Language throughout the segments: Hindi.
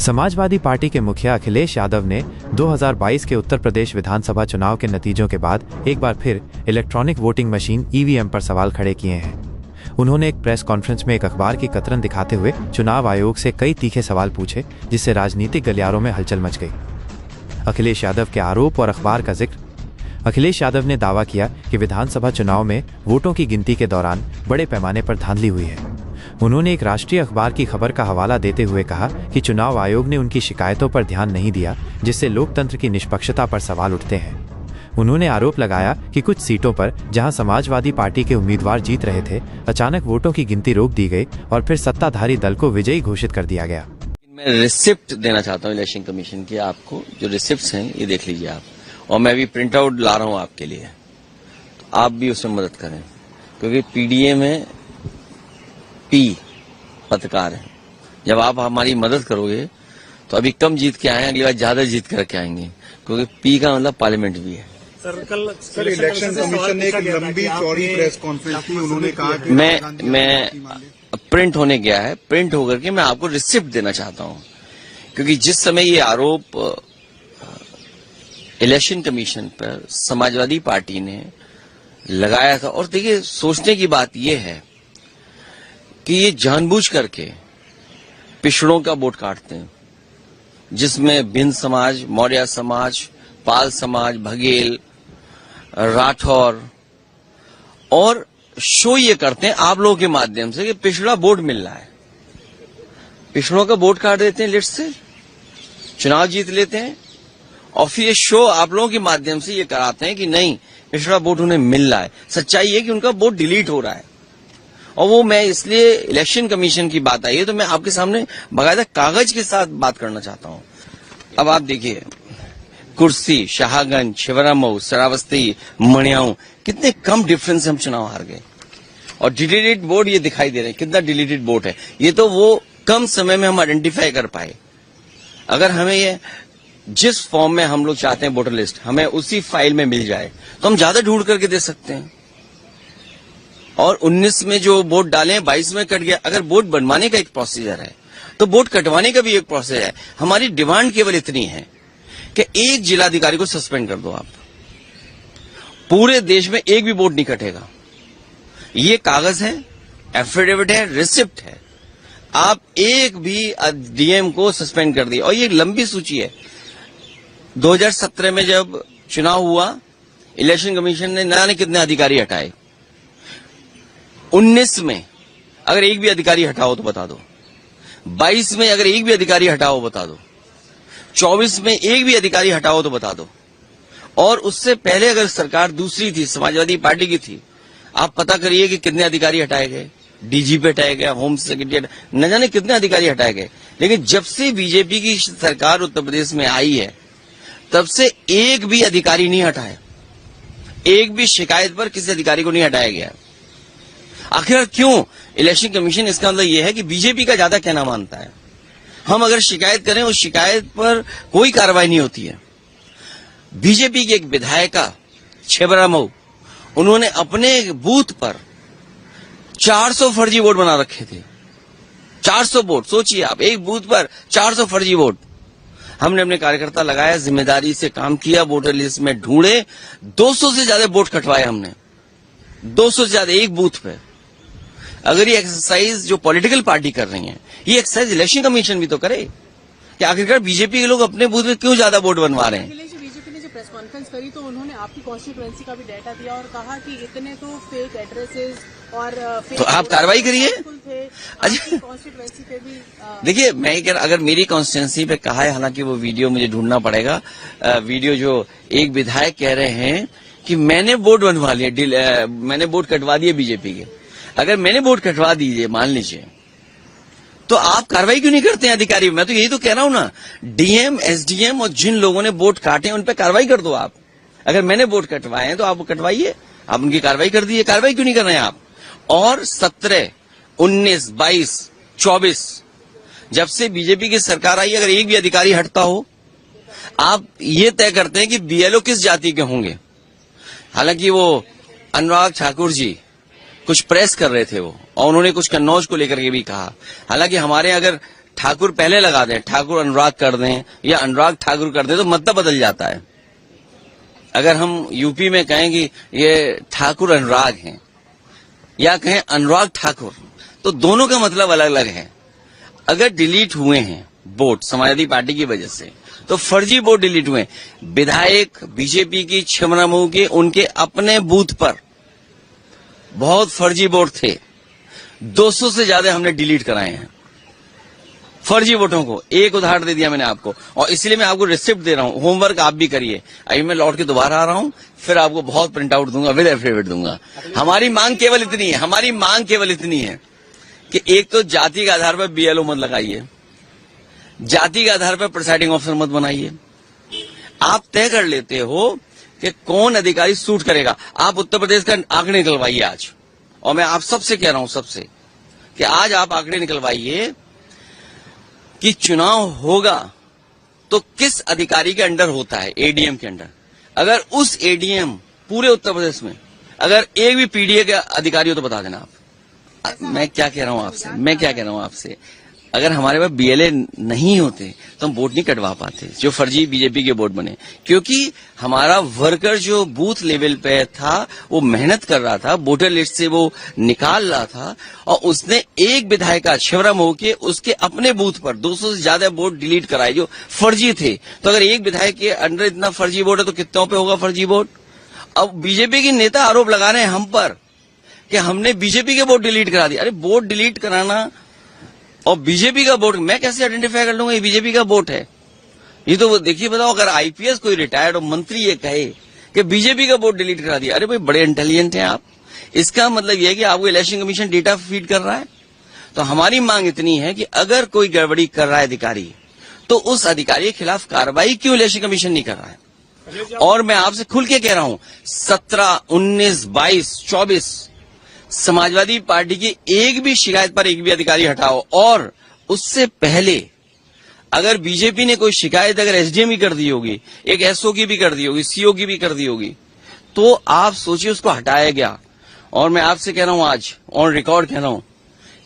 समाजवादी पार्टी के मुखिया अखिलेश यादव ने 2022 के उत्तर प्रदेश विधानसभा चुनाव के नतीजों के बाद एक बार फिर इलेक्ट्रॉनिक वोटिंग मशीन ईवीएम पर सवाल खड़े किए हैं। उन्होंने एक प्रेस कॉन्फ्रेंस में एक अखबार की कतरन दिखाते हुए चुनाव आयोग से कई तीखे सवाल पूछे, जिससे राजनीतिक गलियारों में हलचल मच गई। अखिलेश यादव के आरोप और अखबार का जिक्र। अखिलेश यादव ने दावा किया कि विधानसभा चुनाव में वोटों की गिनती के दौरान बड़े पैमाने पर धांधली हुई है। उन्होंने एक राष्ट्रीय अखबार की खबर का हवाला देते हुए कहा कि चुनाव आयोग ने उनकी शिकायतों पर ध्यान नहीं दिया, जिससे लोकतंत्र की निष्पक्षता पर सवाल उठते हैं। उन्होंने आरोप लगाया कि कुछ सीटों पर जहां समाजवादी पार्टी के उम्मीदवार जीत रहे थे, अचानक वोटों की गिनती रोक दी गई और फिर सत्ताधारी दल को विजयी घोषित कर दिया गया। मैं रिसिप्ट देना चाहता हूं इलेक्शन कमीशन की। आपको जो रिसिप्ट्स हैं ये देख लीजिए आप, और मैं भी प्रिंट आउट ला रहा हूं आपके लिए, तो आप भी उसमें मदद करें, क्योंकि पीडीए में पी पत्रकार है। जब आप हमारी मदद करोगे तो अभी कम जीत के आए, अगली बार ज्यादा जीत करके आएंगे, क्योंकि पी का मतलब पार्लियामेंट भी है। सर इलेक्शन कमीशन ने एक लंबी चौड़ी प्रेस कॉन्फ्रेंस की, उन्होंने कहा कि मैं प्रिंट होने गया है, प्रिंट होकर के मैं आपको रिसिप्ट देना चाहता हूं, क्योंकि जिस समय ये आरोप इलेक्शन कमीशन पर समाजवादी पार्टी ने लगाया था, और देखिए सोचने की बात यह है कि ये जानबूझ करके पिछड़ों का वोट काटते हैं, जिसमें भिन्न समाज, मौर्य समाज, पाल समाज, बघेल, राठौर, और शो ये करते हैं आप लोगों के माध्यम से कि पिछड़ा वोट मिल रहा है, पिछड़ों का वोट काट देते हैं लिस्ट से, चुनाव जीत लेते हैं, और फिर ये शो आप लोगों के माध्यम से ये कराते हैं कि नहीं पिछड़ा वोट उन्हें मिल रहा है। सच्चाई है कि उनका वोट डिलीट हो रहा है। और वो मैं इसलिए इलेक्शन कमीशन की बात आई है तो मैं आपके सामने बाकायदा कागज के साथ बात करना चाहता हूं। अब आप देखिए, कुर्सी, शाहगंज, शिवरामऊ, श्रावस्ती, मणियाऊ, कितने कम डिफरेंस से हम चुनाव हार गए। और डिलीटेड वोट ये दिखाई दे रहे हैं, कितना डिलीटेड वोट है। ये तो वो कम समय में हम आइडेंटिफाई कर पाए। अगर हमें ये जिस फॉर्म में हम लोग चाहते हैं वोटर लिस्ट, हमें उसी फाइल में मिल जाए तो हम ज्यादा ढूंढ करके दे सकते हैं। और 19 में जो वोट डाले हैं 22 में कट गया। अगर वोट बनवाने का एक प्रोसीजर है तो वोट कटवाने का भी एक प्रोसेस है। हमारी डिमांड केवल इतनी है कि एक जिलाधिकारी को सस्पेंड कर दो आप, पूरे देश में एक भी वोट नहीं कटेगा। ये कागज है, एफिडेविट है, रिसिप्ट है। आप एक भी डीएम को सस्पेंड कर दिए। और ये एक लंबी सूची है। 2017 में जब चुनाव हुआ, इलेक्शन कमीशन ने न जाने कितने अधिकारी हटाए। 19 में अगर एक भी अधिकारी हटाओ तो बता दो, 22 में अगर एक भी अधिकारी हटाओ बता दो, 24 में एक भी अधिकारी हटाओ तो बता दो। और उससे पहले अगर सरकार दूसरी थी, समाजवादी पार्टी की थी, आप पता करिए कि कितने अधिकारी हटाए गए। डीजीपी हटाया गया, होम सेक्रेटरी, न जाने कितने अधिकारी हटाए गए। लेकिन जब से बीजेपी की सरकार उत्तर प्रदेश में आई है, तब से एक भी अधिकारी नहीं हटाया, एक भी शिकायत पर किसी अधिकारी को नहीं हटाया गया। आखिर क्यों? इलेक्शन कमीशन, इसका मतलब यह है कि बीजेपी का ज्यादा कहना मानता है। हम अगर शिकायत करें, उस शिकायत पर कोई कार्रवाई नहीं होती है। बीजेपी की एक विधायिका छिबरामऊ, उन्होंने अपने बूथ पर 400 फर्जी वोट बना रखे थे। 400 वोट, सोचिए आप, एक बूथ पर 400 फर्जी वोट। हमने अपने कार्यकर्ता लगाया, जिम्मेदारी से काम किया, वोटर लिस्ट में ढूंढे, 200 से ज्यादा वोट कटवाए हमने, 200 से ज्यादा एक बूथ पे। अगर ये एक्सरसाइज जो पॉलिटिकल पार्टी कर रही है, ये एक्सरसाइज इलेक्शन कमीशन भी तो करे कि आखिरकार बीजेपी के लोग अपने बूथ में क्यों ज्यादा वोट बनवा रहे हैं। बीजेपी ने जो प्रेस कॉन्फ्रेंस करी तो उन्होंने आपकी कॉन्स्टिट्यूएंसी का भी डाटा दिया और कहा कि इतने तो फेक एड्रेसेस और तो आप कार्रवाई करिए। अच्छा, कॉन्स्टिट्यूएंसी पे भी देखिए, मैं कह, अगर मेरी कॉन्स्टिट्यूएंसी पे कहा है, हालांकि वो वीडियो मुझे ढूंढना पड़ेगा, वीडियो जो एक विधायक कह रहे हैं कि मैंने वोट बनवा लिया, मैंने वोट कटवा दिए बीजेपी के। अगर मैंने वोट कटवा दीजिए, मान लीजिए, तो आप कार्रवाई क्यों नहीं करते हैं अधिकारी? मैं तो यही तो कह रहा हूं ना, डीएम, एसडीएम और जिन लोगों ने वोट काटे उन पर कार्रवाई कर दो आप। अगर मैंने वोट कटवाए हैं तो आप कटवाइए, आप उनकी कार्रवाई कर दीजिए। कार्रवाई क्यों नहीं कर रहे हैं आप? और 17, 19, 22, 24 जब से बीजेपी की सरकार आई, अगर एक भी अधिकारी हटता हो, आप ये तय करते हैं कि बीएलओ किस जाति के होंगे। हालांकि वो अनुराग ठाकुर जी कुछ प्रेस कर रहे थे वो, और उन्होंने कुछ कन्नौज को लेकर के भी कहा। हालांकि हमारे अगर ठाकुर पहले लगा दें, ठाकुर अनुराग कर दें या अनुराग ठाकुर कर दें तो मतलब बदल जाता है। अगर हम यूपी में कहें कि ये ठाकुर अनुराग हैं या कहें अनुराग ठाकुर, तो दोनों का मतलब अलग अलग है। अगर डिलीट हुए हैं वोट समाजवादी पार्टी की वजह से, तो फर्जी वोट डिलीट हुए। विधायक बीजेपी की छिबरामऊ के उनके अपने बूथ पर बहुत फर्जी वोट थे, 200 से ज्यादा हमने डिलीट कराए हैं फर्जी वोटों को। एक उदाहरण दे दिया मैंने आपको, और इसलिए मैं आपको रिसिप्ट दे रहा हूं, होमवर्क आप भी करिए। अभी मैं लौट के दोबारा आ रहा हूं, फिर आपको बहुत प्रिंट आउट दूंगा, विद एफिडेविट दूंगा। हमारी मांग केवल इतनी है कि एक तो जाति के आधार पर बीएलओ मत लगाइए, जाति के आधार पर प्रिसाइडिंग ऑफिसर मत बनाइए। आप तय कर लेते हो कि कौन अधिकारी सूट करेगा। आप उत्तर प्रदेश का आंकड़े निकलवाइए आज, और मैं आप सबसे कह रहा हूं सबसे कि आज आप आंकड़े निकलवाइए कि चुनाव होगा तो किस अधिकारी के अंडर होता है, एडीएम के अंडर। अगर उस एडीएम पूरे उत्तर प्रदेश में अगर एक भी पीडीए के अधिकारी हो तो बता देना आप। मैं क्या कह रहा हूं आपसे, अगर हमारे पास बीएलए नहीं होते तो हम वोट नहीं कटवा पाते, जो फर्जी बीजेपी के वोट बने। क्योंकि हमारा वर्कर जो बूथ लेवल पे था वो मेहनत कर रहा था, वोटर लिस्ट से वो निकाल रहा था, और उसने एक विधायक छिबरामऊ के उसके अपने बूथ पर 200 से ज्यादा वोट डिलीट कराए जो फर्जी थे। तो अगर एक विधायक के अंडर इतना फर्जी वोट है तो कितनों पे होगा फर्जी वोट। अब बीजेपी के नेता आरोप लगा रहे हैं हम पर कि हमने बीजेपी के वोट डिलीट करा दिए। अरे वोट डिलीट कराना और बीजेपी का वोट मैं कैसे आइडेंटिफाई कर लूंगा ये बीजेपी का वोट है? ये तो देखिए, बताओ, अगर आईपीएस कोई रिटायर्ड और मंत्री ये कहे कि बीजेपी का वोट डिलीट करा दिया, अरे भाई बड़े इंटेलिजेंट हैं आप। इसका मतलब यह है कि आपको इलेक्शन कमीशन डेटा फीड कर रहा है। तो हमारी मांग इतनी है कि अगर कोई गड़बड़ी कर रहा है अधिकारी, तो उस अधिकारी के खिलाफ कार्रवाई क्यों इलेक्शन कमीशन नहीं कर रहा है? और मैं आपसे खुल के कह रहा हूं, 17, 19, 22, 24 समाजवादी पार्टी की एक भी शिकायत पर एक भी अधिकारी हटाओ। और उससे पहले अगर बीजेपी ने कोई शिकायत अगर एसडीएम की कर दी होगी, एक एसओ की भी कर दी होगी, सीओ की भी कर दी होगी, तो आप सोचिए उसको हटाया गया। और मैं आपसे कह रहा हूं, आज ऑन रिकॉर्ड कह रहा हूं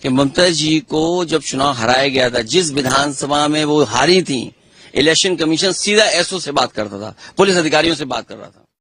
कि ममता जी को जब चुनाव हराया गया था, जिस विधानसभा में वो हारी थी, इलेक्शन कमीशन सीधा एसओ से बात करता था, पुलिस अधिकारियों से बात कर रहा था।